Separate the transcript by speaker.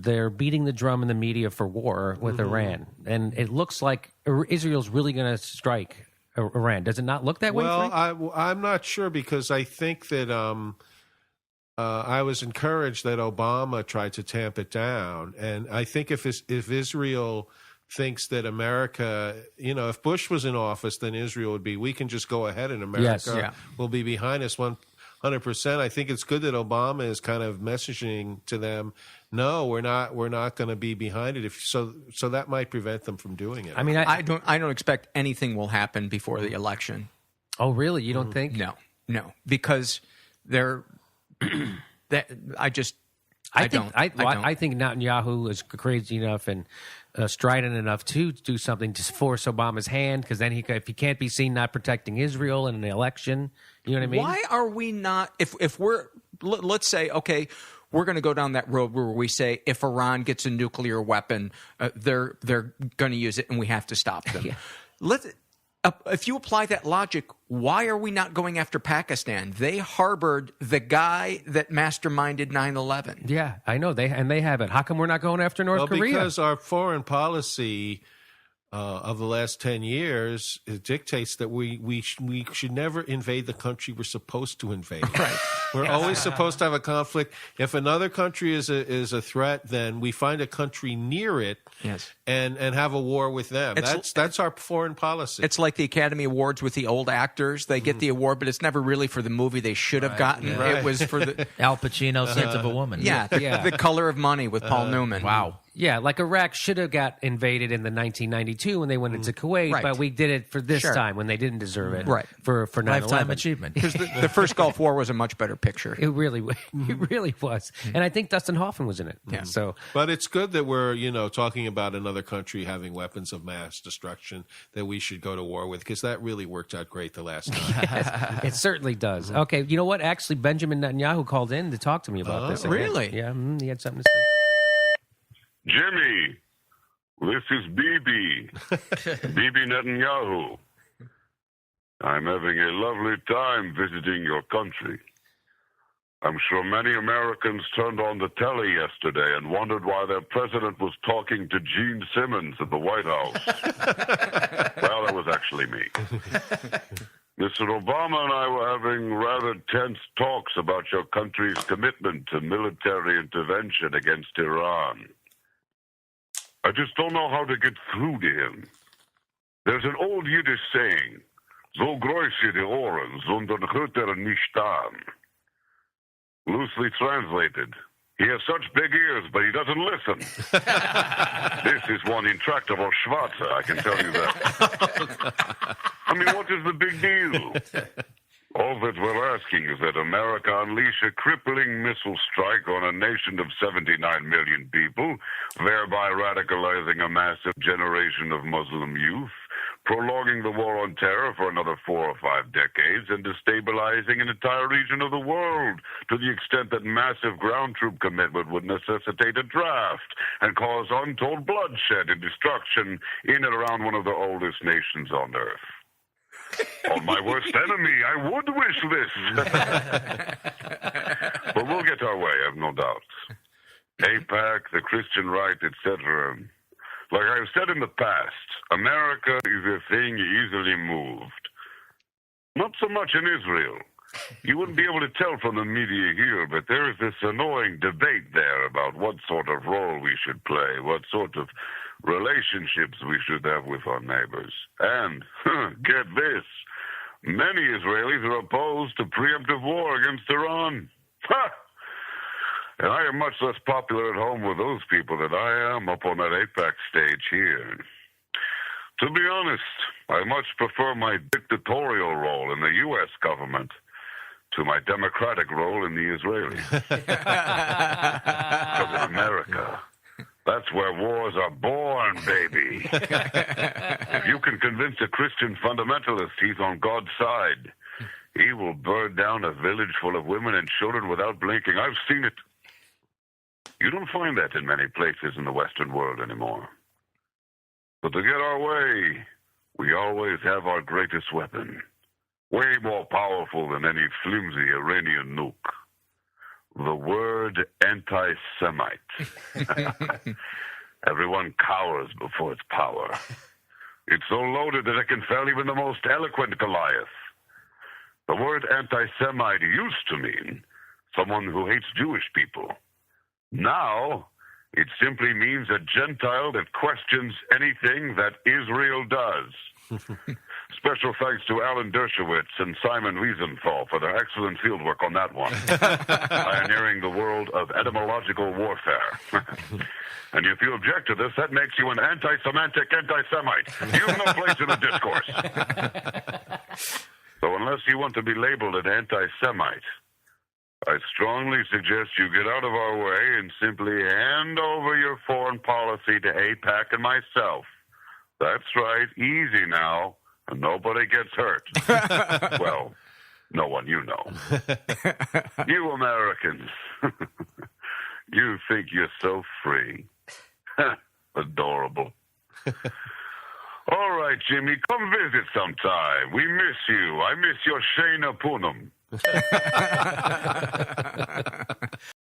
Speaker 1: they're beating the drum in the media for war with Iran, and it looks like Israel's really going to strike Iran. Does it not look that way?
Speaker 2: Well, I'm not sure, because I think that I was encouraged that Obama tried to tamp it down, and I think if Israel thinks that America, if Bush was in office, then Israel would be, we can just go ahead and America will be behind us 100%. I think it's good that Obama is kind of messaging to them, no, we're not going to be behind it. So that might prevent them from doing it.
Speaker 3: I mean, I don't expect anything will happen before the election.
Speaker 1: Oh, really? You don't think?
Speaker 3: No, because they're I think Netanyahu is crazy enough and strident enough to do something to force Obama's hand, because then if he can't be seen not protecting Israel in an election, you know what I mean? Why are we not? If we're, let's say, okay, we're going to go down that road where we say if Iran gets a nuclear weapon, they're going to use it and we have to stop them. If you apply that logic, why are we not going after Pakistan? They harbored the guy that masterminded 9/11.
Speaker 1: Yeah, I know. They have it. How come we're not going after North Korea?
Speaker 2: Because our foreign policy of the last 10 years, it dictates that we should never invade the country we're supposed to invade.
Speaker 3: Right.
Speaker 2: We're always supposed to have a conflict. If another country is a threat, then we find a country near it and have a war with them. That's our foreign policy.
Speaker 3: It's like the Academy Awards with the old actors. They get the award, but it's never really for the movie they should have gotten.
Speaker 2: Yeah. Right.
Speaker 3: It was for the
Speaker 4: Al Pacino's Sense of a Woman.
Speaker 3: The Color of Money with Paul Newman.
Speaker 1: Wow. Yeah, like Iraq should have got invaded in the 1992 when they went into Kuwait, but we did it for this time when they didn't deserve it.
Speaker 3: Right.
Speaker 1: For 9/11.
Speaker 4: Lifetime achievement.
Speaker 3: Because the first Gulf War was a much better picture.
Speaker 1: It really was. And I think Dustin Hoffman was in it. Yeah. So,
Speaker 2: but it's good that we're, talking about another country having weapons of mass destruction that we should go to war with, because that really worked out great the last time.
Speaker 1: Yes, it certainly does. Okay, you know what? Actually, Benjamin Netanyahu called in to talk to me about this.
Speaker 3: Really?
Speaker 1: Yeah, he had something to say.
Speaker 5: Jimmy, this is Bibi. Bibi Netanyahu. I'm having a lovely time visiting your country. I'm sure many Americans turned on the telly yesterday and wondered why their president was talking to Gene Simmons at the White House. Well, that was actually me. Mr. Obama and I were having rather tense talks about your country's commitment to military intervention against Iran. I just don't know how to get through to him. There's an old Yiddish saying, so groß die Ohren, sondern hört nicht an. Loosely translated, he has such big ears, but he doesn't listen. This is one intractable Schwarzer, I can tell you that. I mean, what is the big deal? All that we're asking is that America unleash a crippling missile strike on a nation of 79 million people, thereby radicalizing a massive generation of Muslim youth, prolonging the war on terror for another 4 or 5 decades, and destabilizing an entire region of the world to the extent that massive ground troop commitment would necessitate a draft and cause untold bloodshed and destruction in and around one of the oldest nations on earth. On my worst enemy, I would wish this. But we'll get our way, I have no doubts. AIPAC, the Christian right, etc. Like I've said in the past, America is a thing easily moved. Not so much in Israel. You wouldn't be able to tell from the media here, but there is this annoying debate there about what sort of role we should play, what sort of relationships we should have with our neighbors. And, get this, many Israelis are opposed to preemptive war against Iran. Ha! And I am much less popular at home with those people than I am up on that AIPAC stage here. To be honest, I much prefer my dictatorial role in the U.S. government to my democratic role in the Israelis. Because in America, that's where wars are born, baby. If you can convince a Christian fundamentalist he's on God's side, he will burn down a village full of women and children without blinking. I've seen it. You don't find that in many places in the Western world anymore. But to get our way, we always have our greatest weapon, way more powerful than any flimsy Iranian nuke. the word anti-Semite. Everyone cowers before its power. It's so loaded that it can fell even the most eloquent Goliath. The word anti-Semite used to mean someone who hates Jewish people. Now, it simply means a Gentile that questions anything that Israel does. Special thanks to Alan Dershowitz and Simon Wiesenthal for their excellent fieldwork on that one, pioneering the world of etymological warfare. And if you object to this, that makes you an anti-Semantic anti-Semite. You have no place in the discourse. So unless you want to be labeled an anti-Semite, I strongly suggest you get out of our way and simply hand over your foreign policy to AIPAC and myself. That's right, easy now, and nobody gets hurt. Well, no one you know. You Americans, you think you're so free. Adorable. All right, Jimmy, come visit sometime. We miss you. I miss your Shayna Poonam.